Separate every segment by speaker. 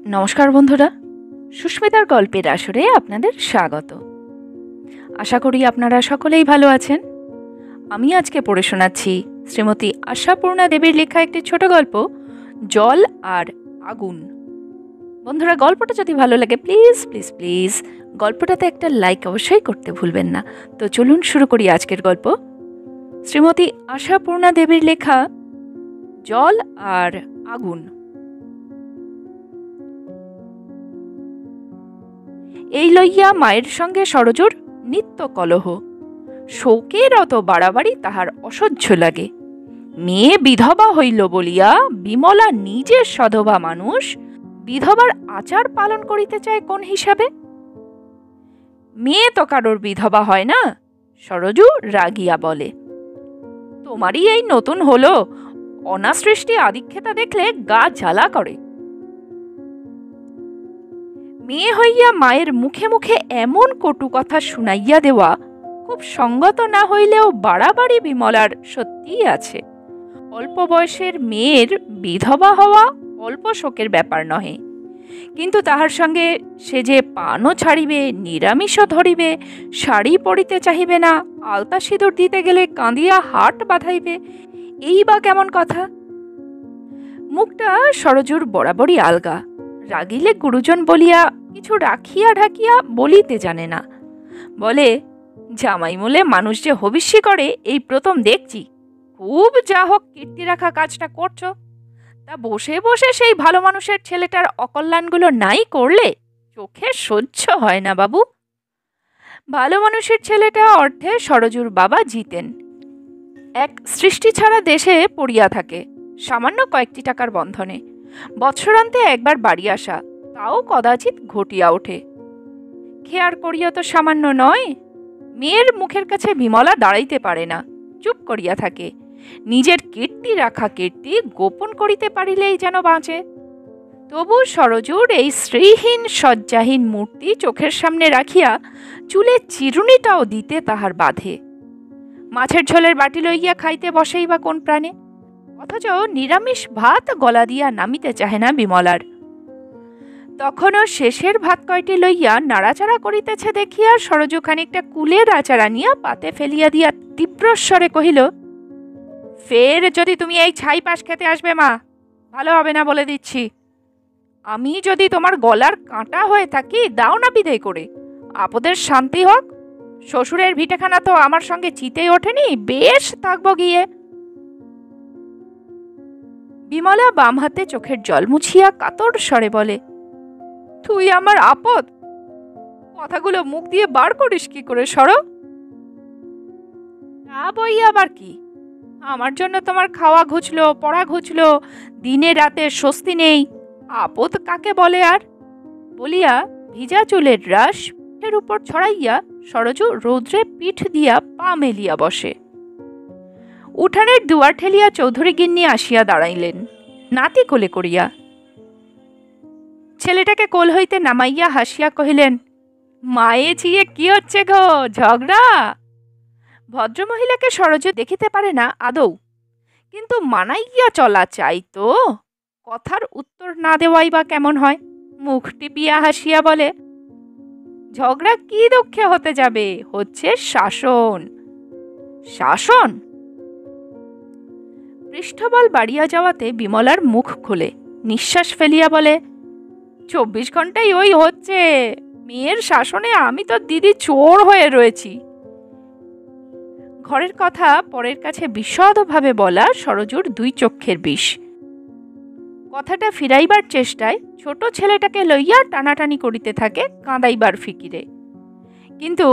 Speaker 1: নমস্কার বন্ধুরা, সুস্মিতার গল্পের আসরে আপনাদের স্বাগত। আশা করি আপনারা সকলেই ভালো আছেন। আমি আজকে পড়ে শোনাচ্ছি শ্রীমতী আশাপূর্ণা দেবীর লেখা একটি ছোট গল্প, জল আর আগুন। বন্ধুরা, গল্পটা যদি ভালো লাগে প্লিজ প্লিজ প্লিজ গল্পটাতে একটা লাইক অবশ্যই করতে ভুলবেন না। তো চলুন শুরু করি আজকের গল্প। শ্রীমতী আশাপূর্ণা দেবীর লেখা জল আর আগুন। এই লইয়া মায়ের সঙ্গে সরজুর নিত্য কলহ। শোকের অত বাড়াবাড়ি তাহার অসহ্য লাগে। মেয়ে বিধবা হইল বলিয়া বিমলা নিজে সধবা মানুষ বিধবার আচার পালন করিতে চায় কোন হিসাবে? মেয়ে তো কারোর বিধবা হয় না, সরজু রাগিয়া বলে। তোমারই এই নতুন হলো, অনাসৃষ্টি আদিক্ষেতা দেখলে গা জ্বালা করে। মেয়ে হইয়া মায়ের মুখে মুখে এমন কটু কথা শুনাইয়া দেওয়া খুব সঙ্গত না হইলেও বাড়াবাড়ি বিমলার সত্যিই আছে। অল্প বয়সের মেয়ের বিধবা হওয়া অল্প শোকের ব্যাপার নহে, কিন্তু তাহার সঙ্গে সে যে পানও ছাড়িবে, নিরামিষও ধরিবে, শাড়ি পরিতে চাহিবে না, আলতা সিঁদুর দিতে গেলে কাঁদিয়া হাট বাঁধাইবে, এই বা কেমন কথা? মুখটা সরজুর বরাবরই আলগা। রাগিলে গুরুজন বলিয়া কিছু রাখিয়া ঢাকিয়া বলিতে জানে না। বলে, জামাইমূলে মানুষ যে হবিষ্যি করে এই প্রথম দেখছি। খুব যা হোক কীর্তি রাখা কাজটা করছো, তা বসে বসে সেই ভালো মানুষের ছেলেটার অকল্যাণগুলো নাই করলে চোখে সহ্য হয় না বাবু। ভালো মানুষের ছেলেটা অর্থে সরজুর বাবা জিতেন। এক সৃষ্টি ছাড়া দেশে পড়িয়া থাকে, সামান্য কয়েকটি টাকার বন্ধনে। বৎসরান্তে একবার বাড়ি আসা, তাও কদাচিৎ ঘটিয়া ওঠে। খেয়ার করিয়া তো সামান্য নয়। মেয়ের মুখের কাছে বিমলা দাঁড়াইতে পারে না, চুপ করিয়া থাকে। নিজের কীর্তি রাখা কীর্তি গোপন করিতে পারিলেই যেন বাঁচে। তবু সরজুর এই শ্রীহীন শয্যাহীন মূর্তি চোখের সামনে রাখিয়া চুলে চিরুনিটাও দিতে তাহার বাধে। মাছের ঝোলের বাটি লইয়া খাইতে বসেই বা কোন প্রাণে? অথচ নিরামিষ ভাত গলা দিয়া নামিতে চাহে না বিমলার। তখনও শেষের ভাত কয়টি লইয়া নাড়াচাড়া করিতেছে দেখিয়া সরজু খানিকটা কুলের আচার আনিয়া পাতে ফেলিয়া দিয়া তীব্রস্বরে কহিল, ফের যদি তুমি এই ছাই পাশ খেতে আসবে মা, ভালো হবে না বলে দিচ্ছি। আমি যদি তোমার গলার কাঁটা হয়ে থাকি, দাও না বিদায় করে, আপদের শান্তি হোক। শ্বশুরের ভিটেখানা তো আমার সঙ্গে চিতেই ওঠেনি, বেশ থাকবো গিয়ে। বিমলা বাম হাতে চোখের জল মুছিয়া কাতর স্বরে বলে, তুই আমার আপদ, কথাগুলো মুখ দিয়ে বার করিস কি করে সরো? তা বই আবার কি, আমার জন্য তোমার খাওয়া ঘুচলো, পড়া ঘুচলো, দিনে রাতে স্বস্তি নেই, আপদ কাকে বলে আর? বলিয়া ভিজা চুলের রাশ পিঠের উপর ছড়াইয়া সরজু রৌদ্রে পিঠ দিয়া পা মেলিয়া বসে। উঠানের দুয়ার ঠেলিয়া চৌধুরী গিন্নি আসিয়া দাঁড়াইলেন, নাতি কোলে করিয়া। ছেলেটাকে কোল হইতে নামাইয়া হাসিয়া কহিলেন, মায়ে চিয়ে কি হচ্ছে গো, ঝগড়া? ভদ্রমহিলাকে সরজু দেখিতে পারে না আদৌ, কিন্তু মানাইয়া চলা চাই তো। কথার উত্তর না দেওয়াই বা কেমন হয়? মুখ টিপিয়া হাসিয়া বলে, ঝগড়া কি দুঃখে হতে যাবে, হচ্ছে শাসন। শাসন? পৃষ্ঠবল বাড়িয়া যাওয়াতে বিমলার মুখ খুলে নিঃশ্বাস ফেলিয়া বলে, 24 ঘন্টাই ওই হচ্ছে। মেয়ের শাসনে আমি তো দিদি চোর হয়ে রয়েছি। ঘরের কথা পরের কাছে বিশদভাবে বলা সরজুর দুই চক্ষের বিষ। কথাটা ফিরাইবার চেষ্টায় ছোট ছেলেটাকে লইয়া টানাটানি করিতে থাকে কাঁদাইবার ফিকিরে। কিন্তু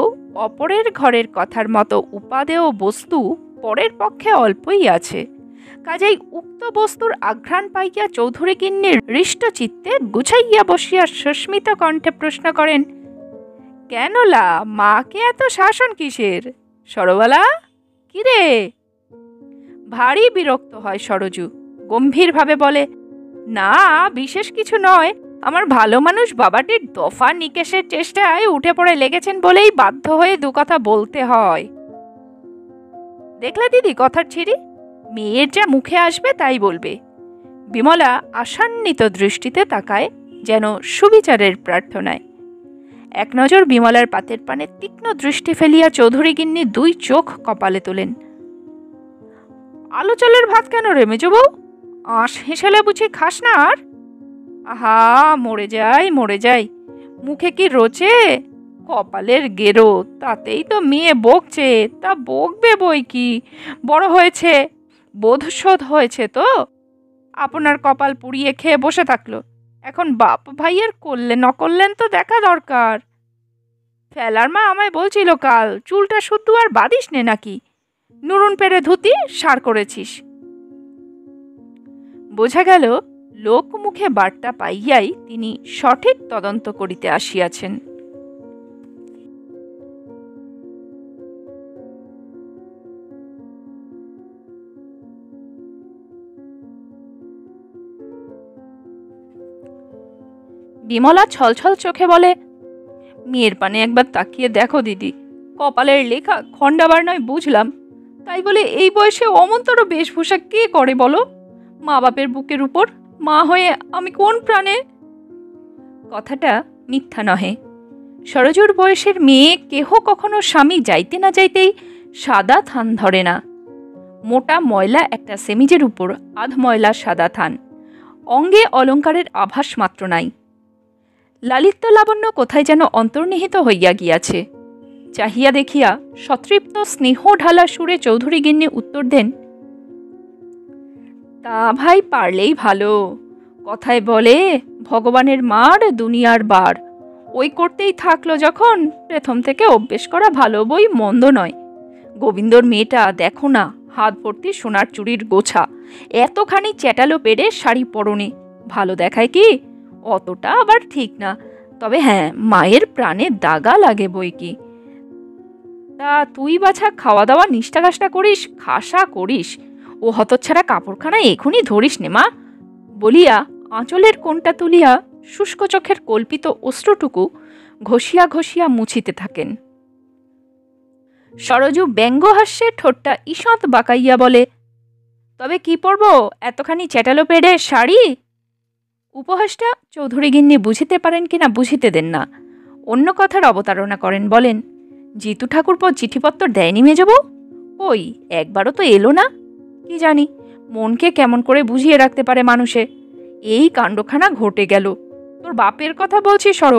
Speaker 1: অপরের ঘরের কথার মতো উপাদেয় বস্তু পরের পক্ষে অল্পই আছে। কাজেই উক্ত বস্তুর আঘ্রাণ পাইয়া চৌধুরী গিন্নির হৃষ্ট চিত্তে গুছাইয়া বসিয়া সুস্মিত কণ্ঠে প্রশ্ন করেন, কেন লা, মাকে এত শাসন কিসের? সরবালা, কিরে? ভারী বিরক্ত হয় সরজু, গম্ভীরভাবে বলে, না বিশেষ কিছু নয়, আমার ভালো মানুষ বাবাটির দফা নিকেশের চেষ্টায় উঠে পড়ে লেগেছেন বলেই বাধ্য হয়ে দু কথা বলতে হয়। দেখলে দিদি কথার ছিরি, মেয়ের যা মুখে আসবে তাই বলবে। বিমলা আশান্বিত দৃষ্টিতে তাকায় যেন সুবিচারের প্রার্থনায়। এক নজর বিমলার পাতের পানে তীক্ষ্ণ দৃষ্টি ফেলিয়া চৌধুরীগিন্নি দুই চোখ কপালে তোলেন। আলো চালের ভাত কেন রে মেজো বউ? আঁশ হেসেলে বুঝি খাস না আর? আহা, মরে যাই, মুখে কি রোচে? কপালের গেরো, তাতেই তো মেয়ে বকছে। তা বকবে বই কি, বড় হয়েছে, বোধশোধ হয়েছে তো। আপনার কপাল পুড়িয়ে খেয়ে বসে থাকলো, এখন বাপ ভাইয়ের করলেন নকরলেন তো দেখা দরকার। ফেলার মা আমায় বলছিল কাল, চুলটা শুদ্ধ আর বাদিস নে নাকি, নুরুন পেরে ধুতি সার করেছিস। বোঝা গেল লোক মুখে বার্তা পাইয়াই তিনি সঠিক তদন্ত করিতে আসিয়াছেন। বিমলা ছলছল চোখে বলে, মেয়ের পানে একবার তাকিয়ে দেখো দিদি, কপালের লেখা খণ্ডাবার নয় বুঝলাম, তাই বলে এই বয়সে অমন্তর বেশভূষা কে করে বলো? মা বাপের বুকের উপর মা হয়ে আমি কোন প্রাণে? কথাটা মিথ্যা নহে। সরজুর বয়সের মেয়ে কেহ কখনো স্বামী যাইতে না যাইতেই সাদা থান ধরে না। মোটা ময়লা একটা সেমিজের উপর আধ ময়লা সাদা থান, অঙ্গে অলঙ্কারের আভাস মাত্র নাই। লালিত্য লাবণ্য কোথায় যেন অন্তর্নিহিত হইয়া গিয়াছে। চাহিয়া দেখিয়া সতৃপ্ত স্নেহ ঢালা সুরে চৌধুরীগিন্নি উত্তর দেন, তা ভাই পারলেই ভালো। কথায় বলে ভগবানের মার দুনিয়ার বার, ওই করতেই থাকলো যখন, প্রথম থেকে অভ্যেস করা ভালো বই মন্দ নয়। গোবিন্দর মেয়েটা দেখো না, হাত ভর্তি সোনার চুড়ির গোছা, এতখানি চ্যাটালো পেড়ে শাড়ি পরনে, ভালো দেখায় কি? অতটা আবার ঠিক না, তবে হ্যাঁ, মায়ের প্রাণে দাগা লাগে বই কি। তা তুই বাছা খাওয়া দাওয়া নিষ্ঠা কাষ্টা করিস, খাসা করিস, ও হতচ্ছাড়া কাপড়খানা এখনই ধরিস নে মা, বলিয়া আঁচলের কোণটা তুলিয়া শুষ্ক চোখের কল্পিত অশ্রুটুকু ঘষিয়া ঘষিয়া মুছিতে থাকেন। সরজু ব্যঙ্গহাস্যে ঠোঁটটা ঈষৎ বাঁকাইয়া বলে, তবে কি পরব এতখানি চ্যাটালো পেড়ে শাড়ি? উপহাসটা চৌধুরীগিন্নি বুঝিতে পারেন কিনা বুঝিতে দেন না, অন্য কথার অবতারণা করেন। বলেন, জিতু ঠাকুরপো চিঠিপত্র দেয়নি মেজবউ? ওই একবারও তো এলো না। কি জানি মনকে কেমন করে বুঝিয়ে রাখতে পারে মানুষে। এই কাণ্ডখানা ঘটে গেল, তোর বাপের কথা বলছি সর,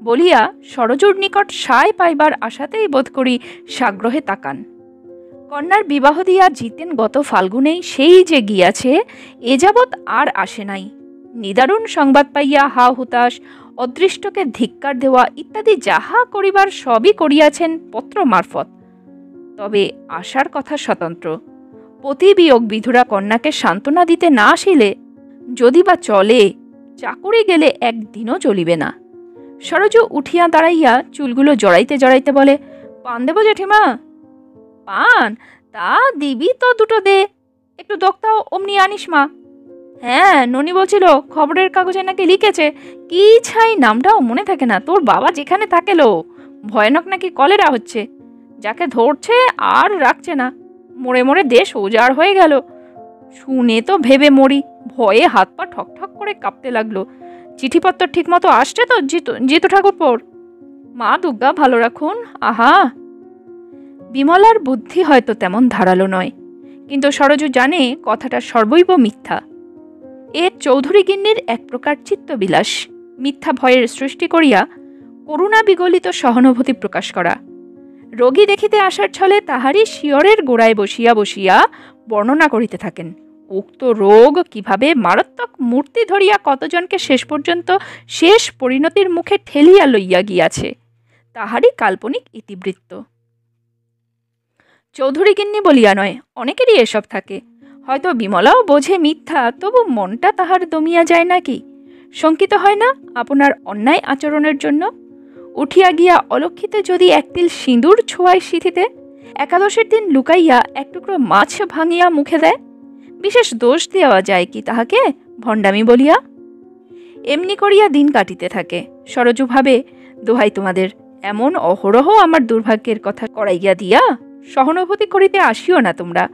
Speaker 1: বলিয়া সরজুর নিকট সায় পাইবার আশাতেই বোধ করি সাগ্রহে তাকান। কন্যার বিবাহ দিয়া জিতেন গত ফাল্গুনেই, সেই যে গিয়াছে এ যাবৎ আর আসে নাই। নিদারুণ সংবাদ পাইয়া হা হুতাশ, অদৃষ্টকে ধিক্কার দেওয়া ইত্যাদি যাহা করিবার সবই করিয়াছেন পত্র মারফত। তবে আশার কথা স্বতন্ত্র। পতি বিয়োগ বিধুরা কন্যাকে সান্ত্বনা দিতে না আসিলে, যদি বা চলে, চাকুরি গেলে একদিনও চলিবে না। সরজু উঠিয়া দাঁড়াইয়া চুলগুলো জড়াইতে জড়াইতে বলে, পান দেব জেঠিমা? পান? তা দিবি তো দুটো দে, একটু দোক্তাও অমনি আনিস মা। হ্যাঁ, ননি বলছিল খবরের কাগজে নাকি লিখেছে, কি ছাই নামটাও মনে থাকে না, তোর বাবা যেখানে থাকেলো ভয়ানক নাকি কলেরা হচ্ছে, যাকে ধরছে আর রাখছে না, মরে মরে দেশ উজাড় হয়ে গেল। শুনে তো ভেবে মরি, ভয়ে হাত পা ঠক ঠক করে কাঁপতে লাগলো। চিঠিপত্র ঠিক মতো আসছে তো জিতু ঠাকুরপোর? মা দুর্গা ভালো রাখুন। আহা, বিমলার বুদ্ধি হয়তো তেমন ধারালো নয়, কিন্তু সরজু জানে কথাটা সর্বৈব মিথ্যা। এ চৌধুরীগিন্নির এক প্রকার চিত্তবিলাস, মিথ্যা ভয়ের সৃষ্টি করিয়া করুণা বিগলিত সহানুভূতি প্রকাশ করা। রোগী দেখিতে আসার ছলে তাহারই শিয়রের গোড়ায় বসিয়া বসিয়া বর্ণনা করিতে থাকেন উক্ত রোগ কিভাবে মারাত্মক মূর্তি ধরিয়া কতজনকে শেষ পর্যন্ত শেষ পরিণতির মুখে ঠেলিয়া লইয়া গিয়াছে, তাহারই কাল্পনিক ইতিবৃত্ত। চৌধুরীগিন্নি বলিয়া নয়, অনেকেরই এসব থাকে। হয়তো বিমলাও বোঝে মিথ্যা, তবু মনটা তাহার দমিয়া যায় নাকি, শঙ্কিত হয় না আপনার অন্যায় আচরণের জন্য? উঠিয়া গিয়া অলক্ষিতে যদি একতিল সিঁদুর ছোঁয়ায় সিঁথিতে, একাদশের দিন লুকাইয়া এক টুকরো মাছ ভাঙিয়া মুখে দেয়, বিশেষ দোষ দেওয়া যায় কি তাহাকে ভণ্ডামি বলিয়া? এমনি করিয়া দিন কাটিতে থাকে। সরজু ভাবে, দোহাই তোমাদের, এমন অহরহ আমার দুর্ভাগ্যের কথা করাইয়া দিয়া সহানুভূতি করিতে আসিও না তোমরা।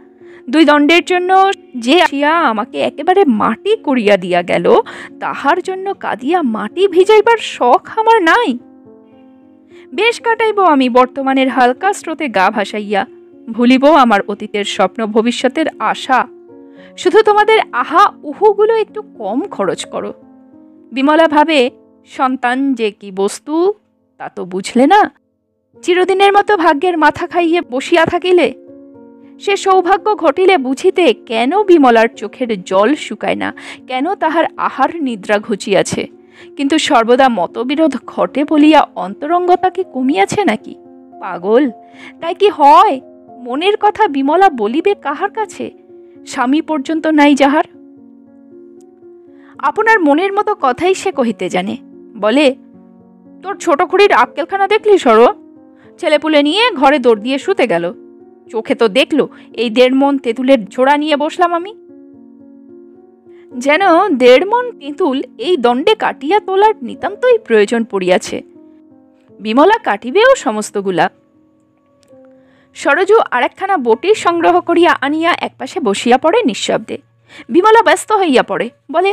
Speaker 1: দুই দণ্ডের জন্য যে আসিয়া আমাকে একেবারে মাটি করিয়া দিয়া গেল, তাহার জন্য কাঁদিয়া মাটি ভিজাইবার শখ আমার নাই। বেশ কাটাইব আমি বর্তমানের হালকা স্রোতে গা ভাসাইয়া, ভুলিব আমার অতীতের স্বপ্ন ভবিষ্যতের আশা। শুধু তোমাদের আহা উহুগুলো একটু কম খরচ করো। বিমলা ভাবে, সন্তান যে কি বস্তু তা তো বুঝলে না। চিরদিনের মতো ভাগ্যের মাথা খাইয়ে বসিয়া থাকিলে, সে সৌভাগ্য ঘটিলে বুঝিতে কেন বিমলার চোখের জল শুকায় না, কেন তাহার আহার নিদ্রা ঘুচিয়াছে। কিন্তু সর্বদা মতবিরোধ ঘটে বলিয়া অন্তরঙ্গতা কি কমিয়াছে নাকি? পাগল! তাই কি হয়? মনের কথা বিমলা বলিবে কাহার কাছে? স্বামী পর্যন্ত নাই যাহার। আপনার মনের মতো কথাই সে কহিতে জানে। বলে, তোর ছোট খুড়ির আক্কেলখানা দেখলি সরো? ছেলেপুলে নিয়ে ঘরে দৌড় দিয়ে শুতে গেল। চোখে তো দেখলো এই 1.5 মণ তেঁতুলের ঝোড়া নিয়ে বসলাম আমি। যেন 1.5 মণ তেঁতুল এই দণ্ডে কাটিয়া তোলার নিতান্তই প্রয়োজন পড়িয়াছে। বিমলা কাটিবেও সমস্তগুলা। সরজু আরেকখানা বটি সংগ্রহ করিয়া আনিয়া একপাশে বসিয়া পড়ে নিঃশব্দে। বিমলা ব্যস্ত হইয়া পড়ে, বলে,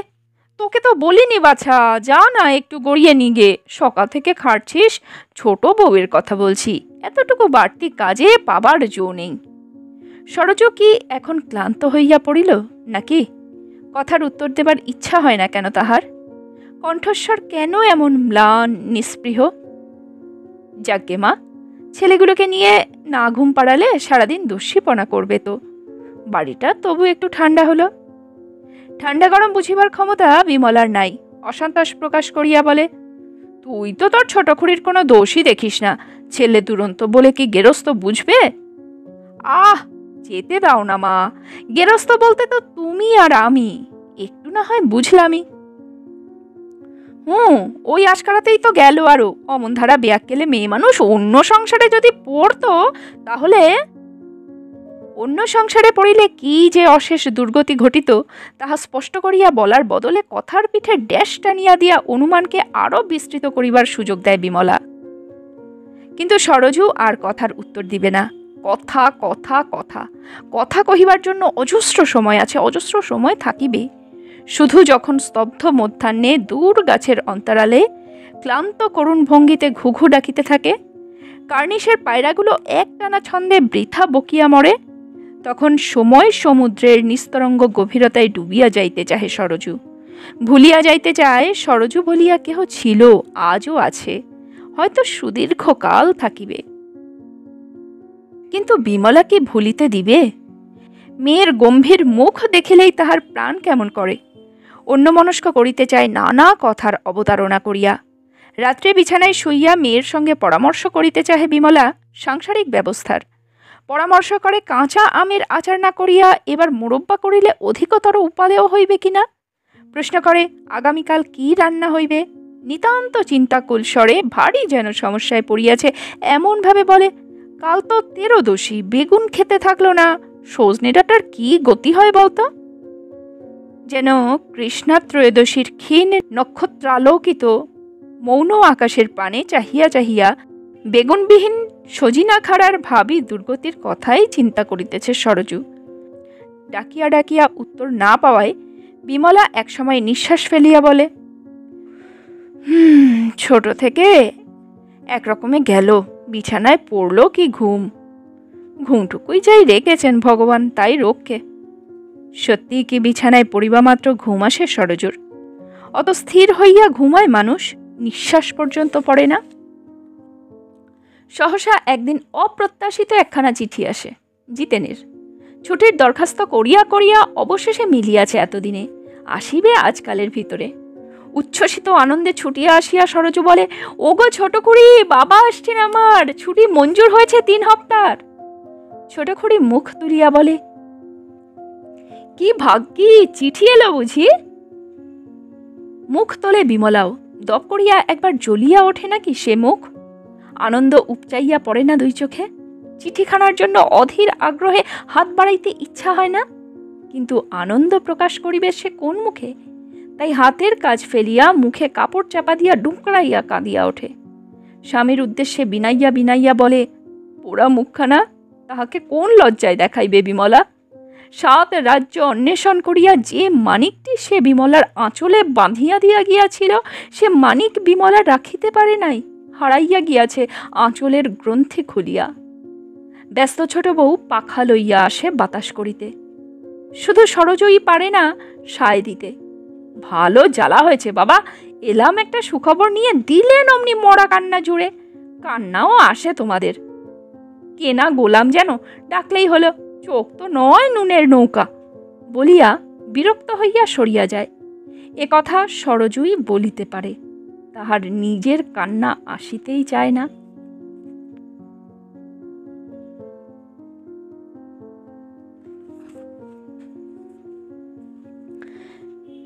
Speaker 1: তোকে তো বলিনি বাছা, যা না একটু গড়িয়ে নিগে, সকাল থেকে খাটছিস। ছোট বউয়ের কথা বলছি, এতটুকু বাড়তি কাজে পাবার জো নেই। সরজু কি এখন ক্লান্ত হইয়া পড়িল নাকি? কথার উত্তর দেবার ইচ্ছা হয় না কেন তাহার? কণ্ঠস্বর কেন এমন ম্লান নিস্পৃহ? যাজ্ঞে মা, ছেলেগুলোকে নিয়ে না ঘুম পাড়ালে সারাদিন দস্যিপনা করবে তো। বাড়িটা তবু একটু ঠান্ডা হলো। ঠান্ডা গরম বুঝিবার ক্ষমতা বিমলার নাই। অসন্তোষ প্রকাশ করিয়া বলে, তুই তো তোর ছোট খুড়ির কোনো দোষই দেখিস না। ছেলে দুরন্ত বলে কি গেরস্ত বুঝবে? আহ, যেতে দাও না মা। গেরস্ত বলতে তো তুমি আর আমি। একটু না হয় বুঝলামই। ওই আশকারাতেই তো গেল আরো। অমন ধারা বেয়াক্কেলে মেয়ে মানুষ অন্য সংসারে যদি পড়তো, তাহলে অন্য সংসারে পড়িলে কি যে অশেষ দুর্গতি ঘটিত, তাহা স্পষ্ট করিয়া বলার বদলে কথার পিঠে ড্যাশ টানিয়া দিয়া অনুমানকে আরো বিস্তৃত করিবার সুযোগ দেয় বিমলা। কিন্তু সরজু আর কথার উত্তর দিবে না। কথা কথা কথা কথা কহিবার জন্য অজস্র সময় আছে, অজস্র সময় থাকিবে। শুধু যখন স্তব্ধ মধ্যাহ্নে দূর গাছের অন্তরালে ক্লান্ত করুণ ভঙ্গিতে ঘুঘু ডাকিতে থাকে, কার্নিশের পায়রাগুলো একটানা ছন্দে বৃথা বকিয়া মরে, তখন সময় সমুদ্রের নিস্তরঙ্গ গভীরতায় ডুবিয়া যাইতে চাহে সরজু। ভুলিয়া যাইতে চায় সরজু বলিয়া কেহ ছিল, আজও আছে, হয়তো সুদীর্ঘকাল থাকিবে। কিন্তু বিমলা কি ভুলিতে দিবে? মেয়ের গম্ভীর মুখ দেখিলেই তাহার প্রাণ কেমন করে। অন্যমনস্ক করিতে চায় নানা কথার অবতারণা করিয়া। রাত্রে বিছানায় শুইয়া মেয়ের সঙ্গে পরামর্শ করিতে চাহে বিমলা সাংসারিক ব্যবস্থার। পরামর্শ করে কাঁচা আমের আচার না করিয়া এবার মোরব্বা করিলে অধিকতর উপাদেয় হইবে কিনা। প্রশ্ন করে আগামীকাল কি রান্না হইবে। নিতান্ত চিন্তাকুল স্বরে, ভারী যেন সমস্যায় পড়িয়াছে এমনভাবে বলে, কাল তো 13দশী, বেগুন খেতে থাকলো না, সজনে ডাঁটার কি গতি হয় বলতো। যেন কৃষ্ণা ত্রয়োদশীর ক্ষীণ নক্ষত্রালোকিত মৌন আকাশের পানে চাহিয়া চাহিয়া বেগুনবিহীন সজিনা খাড়ার ভাবি দুর্গতির কথাই চিন্তা করিতেছে সরজু। ডাকিয়া ডাকিয়া উত্তর না পাওয়ায় বিমলা একসময় নিঃশ্বাস ফেলিয়া বলে, ছোট থেকে একরকমে গেল, বিছানায় পড়ল কি ঘুম। ঘুমটুকুই যাই রেখেছেন ভগবান, তাই রক্ষে। সত্যি কি বিছানায় পড়িবা মাত্র ঘুম আসে সরজুর? অত স্থির হইয়া ঘুমায় মানুষ, নিঃশ্বাস পর্যন্ত পড়ে না। সহসা একদিন অপ্রত্যাশিত একখানা চিঠি আসে জিতেনের। ছুটির দরখাস্ত করিয়া করিয়া অবশেষে মিলিয়াছে এতদিনে, আসিবে আজকালের ভিতরে। উচ্ছ্বসিত আনন্দে ছুটিয়া আসিয়া সরজু বলে, ওগো ছোট খুড়ি, বাবা আসছেন আমার, ছুটি মঞ্জুর হয়েছে 3 হপ্তার। ছোট খুড়ি মুখ তুলিয়া বলে, কি ভাগ্যি, চিঠি এলো বুঝি? মুখ তোলে বিমলাও। দপ করিয়া একবার জ্বলিয়া ওঠে নাকি সে মুখ? আনন্দ উপচাইয়া পড়ে না দুই চোখে? চিঠিখানার জন্য অধীর আগ্রহে হাত বাড়াইতে ইচ্ছা হয় না, কিন্তু আনন্দ প্রকাশ করিবে সে কোন মুখে? তাই হাতের কাজ ফেলিয়া মুখে কাপড় চাপা দিয়া ডুমকড়াইয়া কাঁদিয়া ওঠে। স্বামীর উদ্দেশ্যে বিনাইয়া বিনাইয়া বলে, পোড়া মুখখানা তাহাকে কোন লজ্জায় দেখাইবে বিমলা? সাত রাজ্য অন্বেষণ করিয়া যে মানিকটি সে বিমলার আঁচলে বাঁধিয়া দিয়া গিয়াছিল, সে মানিক বিমলা রাখিতে পারে নাই, হারাইয়া গিয়াছে আঁচলের গ্রন্থি খুলিয়া। ব্যস্ত ছোট বউ পাখা লইয়া আসে বাতাস করিতে, শুধু সরোজই পারে না সায় দিতে। ভালো জ্বালা হয়েছে বাবা, এলাম একটা সুখবর নিয়ে, দিলেন অমনি মরা কান্না জুড়ে। কান্নাও আসে তোমাদের, কেনা গোলাম যেন, ডাকলেই হলো, চোখ তো নয় নুনের নৌকা বলিয়া বিরক্ত হইয়া সরিয়া যায়। এ কথা সরোজই বলিতে পারে, তাহার নিজের কান্না আসিতেই চায় না।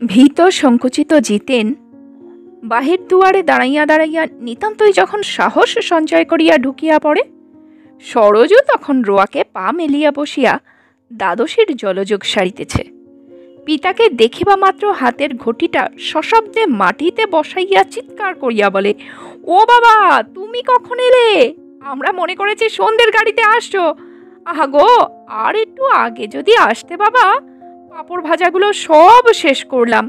Speaker 1: ভীত সংকুচিত জিতেন বাহির দুয়ারে দাঁড়াইয়া দাঁড়াইয়া নিতান্তই যখন সাহস সঞ্চয় করিয়া ঢুকিয়া পড়ে, সরোজও তখন রোয়াকে পা মেলিয়া বসিয়া দ্বাদশীর জলযোগ সারিতেছে। পিতাকে দেখিবা মাত্র হাতের ঘটিটা সশব্দে মাটিতে বসাইয়া চিৎকার করিয়া বলে, ও বাবা, তুমি কখন এলে? আমরা মনে করেছি সন্ধ্যের গাড়িতে আসছো। আহা গো, আর একটু আগে যদি আসতে বাবা, পাঁপড় ভাজাগুলো সব শেষ করলাম।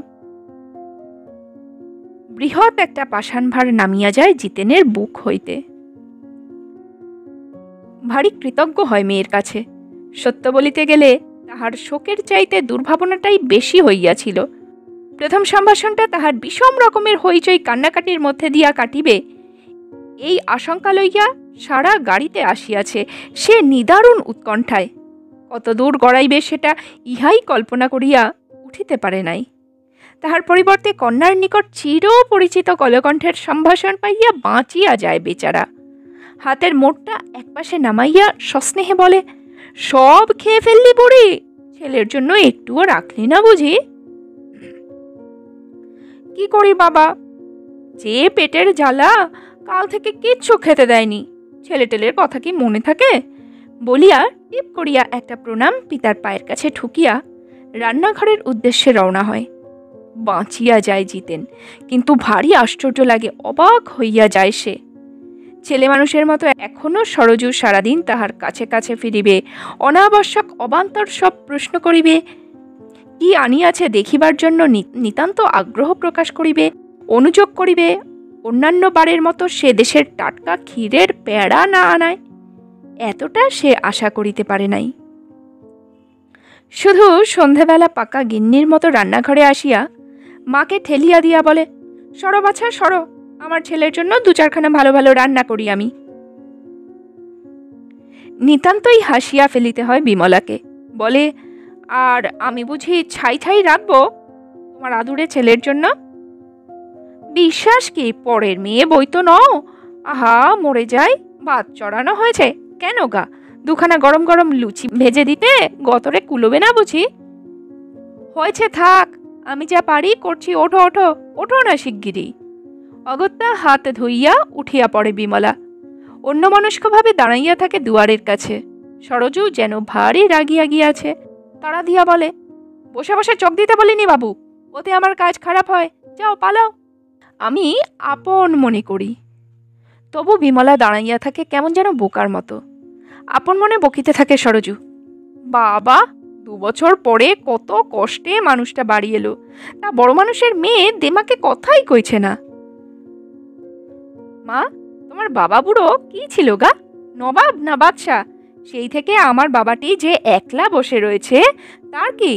Speaker 1: বৃহৎ একটা পাষাণ ভার নামিয়া যায় জিতেনের বুক হইতে। ভারী কৃতজ্ঞ হয় মেয়ের কাছে। সত্য বলিতে গেলে তাহার শোকের চাইতে দুর্ভাবনাটাই বেশি হইয়াছিল। প্রথম সম্ভাষণটা তাহার বিষম রকমের হইচই কান্নাকাটির মধ্যে দিয়া কাটিবে, এই আশঙ্কা লইয়া সারা গাড়িতে আসিয়াছে সে নিদারুণ উৎকণ্ঠায়। কত দূর গড়াইবে সেটা ইহাই কল্পনা করিয়া উঠিতে পারে নাই। তাহার পরিবর্তে কন্যার নিকট চির পরিচিত কলকণ্ঠের সম্ভাষণ পাইয়া বাঁচিয়া যায় বেচারা। হাতের মোটটা একপাশে নামাইয়া সস্নেহে বলে, সব খেয়ে ফেললি বুড়ি, ছেলের জন্য একটুও রাখলি না বুঝি? কি করি বাবা, যে পেটের জ্বালা, কাল থেকে কিচ্ছু খেতে দেয়নি, ছেলে টেলের কথা কি মনে থাকে? বলিয়া টিপ করিয়া একটা প্রণাম পিতার পায়ের কাছে ঠুকিয়া রান্নাঘরের উদ্দেশ্যে রওনা হয়। বাঁচিয়া যায় জিতেন, কিন্তু ভারী আশ্চর্য লাগে, অবাক হইয়া যায় সে। ছেলে মানুষের মতো এখনো সরোজু সারাদিন তাহার কাছে কাছে ফিরিবে, অনাবশ্যক অবান্তর সব প্রশ্ন করিবে, কি আনিয়াছে দেখিবার জন্য নিতান্ত আগ্রহ প্রকাশ করিবে, অনুযোগ করিবে অন্যান্য বারের মতো সে দেশের টাটকা ক্ষীরের পেড়া না আনায়, এতটা সে আশা করিতে পারে নাই। শুধু সন্ধেবেলা পাকা গিন্নির মতো রান্নাঘরে আসিয়া মাকে ঠেলিয়া দিয়া বলে, সরো বাছা সরো, আমার ছেলের জন্য দু চারখানা ভালো ভালো রান্না করি আমি। নিতান্তই হাসিয়া ফেলিতে হয় বিমলাকে। বলে, আর আমি বুঝি ছাই ছাই রাখবো তোমার আদুরে ছেলের জন্য? বিশ্বাস কি, পরের মেয়ে বই তো নও। আহা, মরে যাই, ভাত চড়ানো হয়েছে, কেন গা দুখানা গরম গরম লুচি ভেজে দিতে গতরে কুলোবে না বুঝি? হয়েছে, থাক, আমি যা পারি করছি, ওঠো ওঠো, ওঠো না শিগগিরি। অগত্যা হাত ধুইয়া উঠিয়া পড়ে বিমলা। অন্যমনস্কভাবে দাঁড়াইয়া থাকে দুয়ারের কাছে। সরোজু যেন ভারী রাগিয়া গিয়াছে। তাড়া দিয়া বলে, বসে বসে চোখ দিতে বলিনি বাবু, ওতে আমার কাজ খারাপ হয়, যাও পালাও। আমি আপন মনে করি। তবু বিমলা দাঁড়াইয়া থাকে কেমন যেন বোকার মতো। আপন মনে বকিতে থাকে সরোজু, বাবা, 2 বছর পরে কত কষ্টে মানুষটা বাড়ি এলো, তা বড় মানুষের মেয়ে দেমাকে কথাই কইছে না। মা, তোমার বাবা বুড়ো কি ছিল গা, নবাব না বাদশা? সেই থেকে আমার বাবাটি যে একলা বসে রয়েছে, তার কি?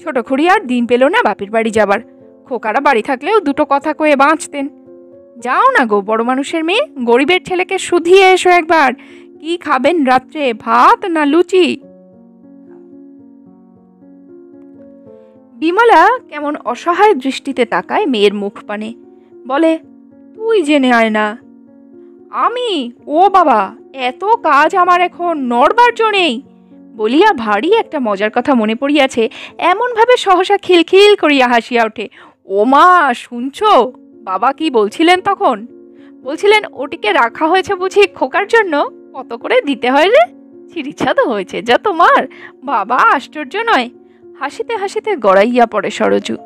Speaker 1: ছোট খুড়ি আর দিন পেল না বাপের বাড়ি যাবার, খোকারা বাড়ি থাকলেও দুটো কথা কয়ে বাঁচতেন। যাও না গো বড় মানুষের মেয়ে, গরিবের ছেলেকে শুধিয়ে এসো একবার, কি খাবেন রাত্রে, ভাত না লুচি? বিমলা কেমন অসহায় দৃষ্টিতে তাকায় মেয়ের মুখ পানে। বলে, তুই জেনে আয় না। আমি? ও বাবা, এত কাজ আমার এখন, নড়বার জো নেই। বলিয়া ভারী একটা মজার কথা মনে পড়িয়াছে এমনভাবে সহসা খিলখিল করিয়া হাসিয়া ওঠে। ও মা, শুনছ বাবা কি বলছিলেন তখন? বলছিলেন ওটিকে রাখা হয়েছে বুঝি খোকার জন্য, কত করে দিতে হয় রে? ছিড়িছাদ হয়েছে যা তোমার, বাবা আশ্চর্য নয়। হাসিতে হাসিতে গড়াইয়া পড়ে সরোজু।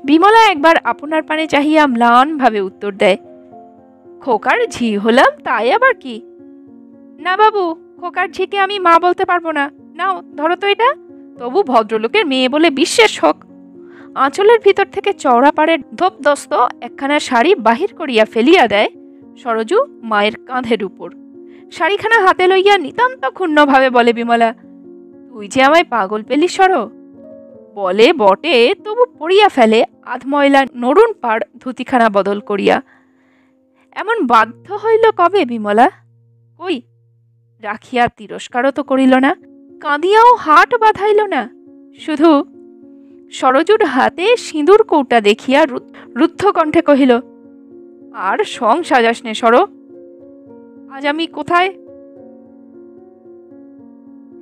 Speaker 1: বিমলা একবার আপনার পানে চাহিয়া ম্লান ভাবে উত্তর দেয়, খোকার ঝি হলাম তাই আবার কি? না বাবু, খোকার ঝিকে আমি মা বলতে পারবো না, নাও ধরো তো এটা, তবু ভদ্রলোকের মেয়ে বলে বিশ্বাস হোক। আঁচলের ভিতর থেকে চওড়া পাড়ের ধোপদস্ত একখানা শাড়ি বাহির করিয়া ফেলিয়া দেয় সরজু মায়ের কাঁধের উপর। শাড়িখানা হাতে লইয়া নিতান্ত ক্ষুণ্ণভাবে বলে বিমলা, তুই যে আমায় পাগল পেলি সর। বলে বটে, তবু পড়িয়া ফেলে আধময়লা নরুন পাড় ধুতিখানা বদল করিয়া। এমন বাধ্য হইল কবে বিমলা? কই, রাখিয়া তিরস্কারও তো করিল না, কাঁদিয়াও হাট বাঁধাইল না, শুধু সরজুর হাতে সিঁদুর কৌটা দেখিয়া রুদ্ধ কণ্ঠে কহিল, আর সং সাজাস নে সর, আজ আমি কোথায়?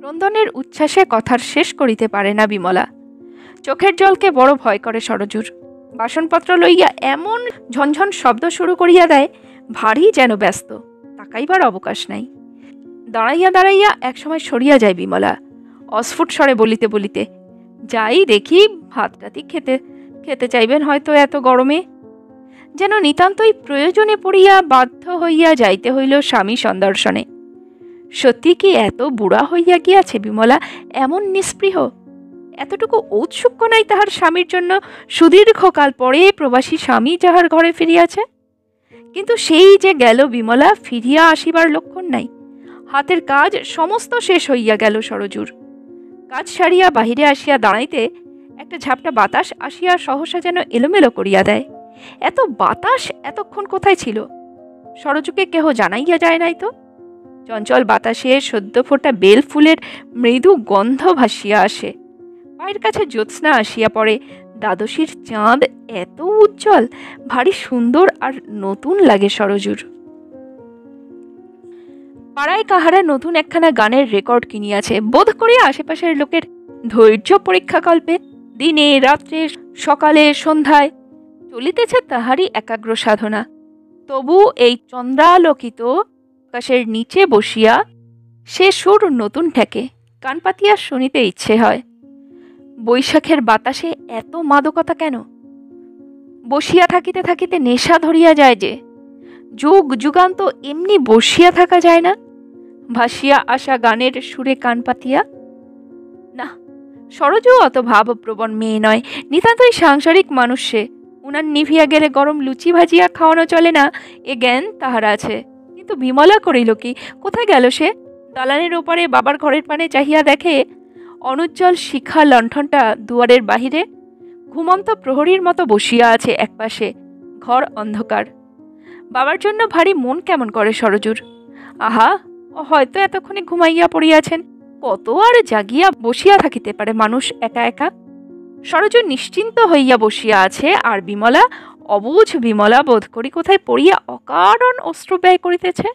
Speaker 1: রন্ধনের উচ্ছ্বাসে কথার শেষ করিতে পারে না বিমলা। চোখের জলকে বড় ভয় করে সরজুর। বাসনপত্র লইয়া এমন ঝনঝন শব্দ শুরু করিয়া দেয়, ভারী যেন ব্যস্ত, তাকাইবার অবকাশ নাই। দাঁড়াইয়া দাঁড়াইয়া একসময় সরিয়া যায় বিমলা, অস্ফুট স্বরে বলিতে বলিতে, যাই দেখি ভাতটাতি খেতে খেতে চাইবেন হয়তো এত গরমে। যেন নিতান্তই প্রয়োজনে পড়িয়া বাধ্য হইয়া যাইতে হইল স্বামী সন্দর্শনে। সত্যি কি এত বুড়া হইয়া গিয়াছে বিমলা, এমন নিস্পৃহ? এতটুকু ঔৎসুক্য নাই তাহার স্বামীর জন্য, সুদীর্ঘকাল পরে প্রবাসী স্বামী যাহার ঘরে ফিরিয়াছে? কিন্তু সেই যে গেল বিমলা, ফিরিয়া আসিবার লক্ষণ নাই। হাতের কাজ সমস্ত শেষ হইয়া গেল সরজুর। কাজ সারিয়া বাহিরে আসিয়া দাঁড়াইতে একটা ঝাপটা বাতাস আসিয়া সহসা যেন এলোমেলো করিয়া দেয়। এত বাতাস এতক্ষণ কোথায় ছিল? সরজুকে কেহ জানাইয়া যায় নাই তো। চঞ্চল বাতাসে সদ্য ফোটা বেল ফুলের মৃদু গন্ধ ভাসিয়া আসে। পায়ের কাছে জ্যোৎস্না আসিয়া পড়ে। দ্বাদশীর চাঁদ এত উজ্জ্বল, ভারী সুন্দর আর নতুন লাগে সরজুর। পাড়ায় কাহারা নতুন একখানা গানের রেকর্ড কিনিয়াছে, বোধ করিয়া আশেপাশের লোকের ধৈর্য পরীক্ষা কল্পে। দিনে রাত্রে সকালে সন্ধ্যায় চলিতেছে তাহারই একাগ্র সাধনা। তবু এই চন্দ্রালোকিত আকাশের নিচে বসিয়া সে সুর নতুন ঠেকে, কান পাতিয়া শুনিতে ইচ্ছে হয়। বৈশাখের বাতাসে এত মাদকতা কেন? বসিয়া থাকিতে থাকিতে নেশা ধরিয়া যায় যে। যুগ যুগান্ত এমনি বসিয়া থাকা যায় না, ভাসিয়া আসা গানের সুরে কান পাতিয়া। না, সরজু অত ভাবপ্রবণ মেয়ে নয়, নিতান্তই সাংসারিক মানুষ সে। উনার নিভিয়া গেলে গরম লুচি ভাজিয়া খাওয়ানো চলে না, এ জ্ঞান তাহার আছে। কিন্তু বিমলা করিল কি? কোথায় গেল সে? দালানের ওপারে বাবার ঘরের পানে চাহিয়া দেখে অনুজ্জ্বল শিখা লণ্ঠনটা দুয়ারের বাহিরে ঘুমন্ত প্রহরীর মতো বসিয়া আছে একপাশে। ঘর অন্ধকার। বাবার জন্য ভারী মন কেমন করে সরজুর। আহা, হয়তো এতক্ষণে ঘুমাইয়া পড়িয়াছেন। কত আর জাগিয়া বসিয়া থাকিতে পারে মানুষ একা একা? সরজু নিশ্চিন্ত হইয়া বসিয়া আছে, আর বিমলা, অবুঝ বিমলা বোধ করি কোথায় পড়িয়া অকারণ অশ্রু ব্যয় করিতেছে।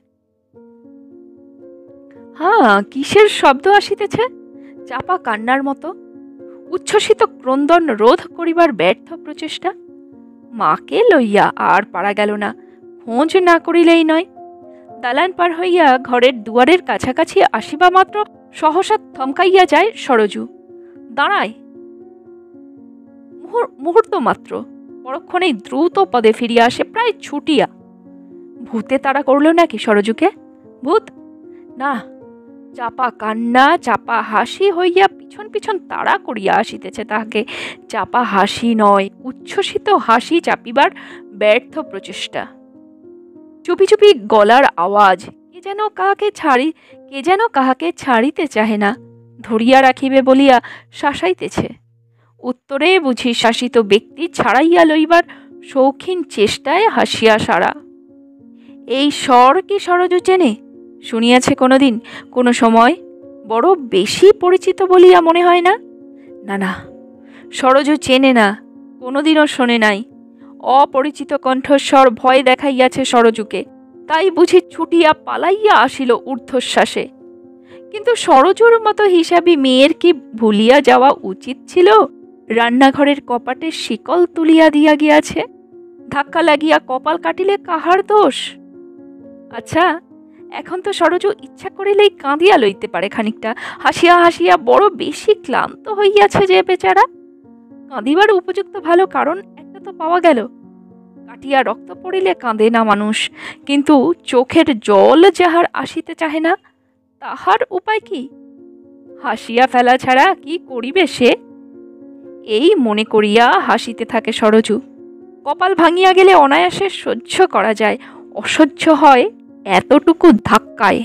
Speaker 1: হ্যাঁ, কিসের শব্দ আসিতেছে? চাপা কান্নার মতো। উচ্ছ্বসিত ক্রন্দন রোধ করিবার ব্যর্থ প্রচেষ্টা। মাকে লইয়া আর পারা গেল না, খোঁজ না করিলেই নয়। দালান পার হইয়া ঘরের দুয়ারের কাছাকাছি আসিবা মাত্র সহসা থমকাইয়া যায় সরজু, দাঁড়ায়। মুহূর্ত মাত্র, পরক্ষণেই দ্রুত পদে ফিরিয়া আসে, প্রায় ছুটিয়া। ভূতে তাড়া করল নাকি সরজুকে? ভূত না, চাপা কান্না, চাপা হাসি হইয়া পিছন পিছন তাড়া করিয়া আসিতেছে তাহাকে। চাপা হাসি নয়, উচ্ছ্বসিত হাসি চাপিবার ব্যর্থ প্রচেষ্টা। চুপি চুপি গলার আওয়াজ, কে যেন কাহাকে ছাড়িতে চাহে না, ধরিয়া রাখিবে বলিয়া শাসাইতেছে। উত্তরে বুঝি শাসিত ব্যক্তি ছাড়াইয়া লইবার শৌখিন চেষ্টায় হাসিয়া সারা। এই স্বর কি সরজু চেনে? শুনিয়াছে কোনোদিন, কোনো সময়? বড় বেশি পরিচিত বলিয়া মনে হয় না। না না, সরজু চেনে না, কোনোদিনও শোনে নাই। অপরিচিত কণ্ঠস্বর ভয় দেখাইয়াছে সরজুকে, তাই বুঝি ছুটিয়া পালাইয়া আসিল ঊর্ধ্বশ্বাসে। কিন্তু সরজুর মতো হিসাবী মেয়ের কি ভুলিয়া যাওয়া উচিত ছিল? রান্নাঘরের কপাটের শিকল তুলিয়া দিয়া গিয়াছে। ধাক্কা লাগিয়া কপাল কাটিলে কাহার দোষ? আচ্ছা, এখন তো সরজু ইচ্ছা করিলেই কাঁদিয়া লইতে পারে খানিকটা। হাসিয়া হাসিয়া বড় বেশি ক্লান্ত হইয়াছে যে বেচারা। কাঁদিবার উপযুক্ত ভালো কারণ একটা তো পাওয়া গেল। কাটিয়া রক্ত পড়িলে কাঁদে না মানুষ, কিন্তু চোখের জল যাহার আসিতে চাহে না, তাহার উপায় কি? হাসিয়া ফেলা ছাড়া কি করিবে সে? এই মনে করিয়া হাসিতে থাকে সরজু। কপাল ভাঙিয়া গেলে অনায়াসে সহ্য করা যায়, অসহ্য হয় এতটুকু ধাক্কায়।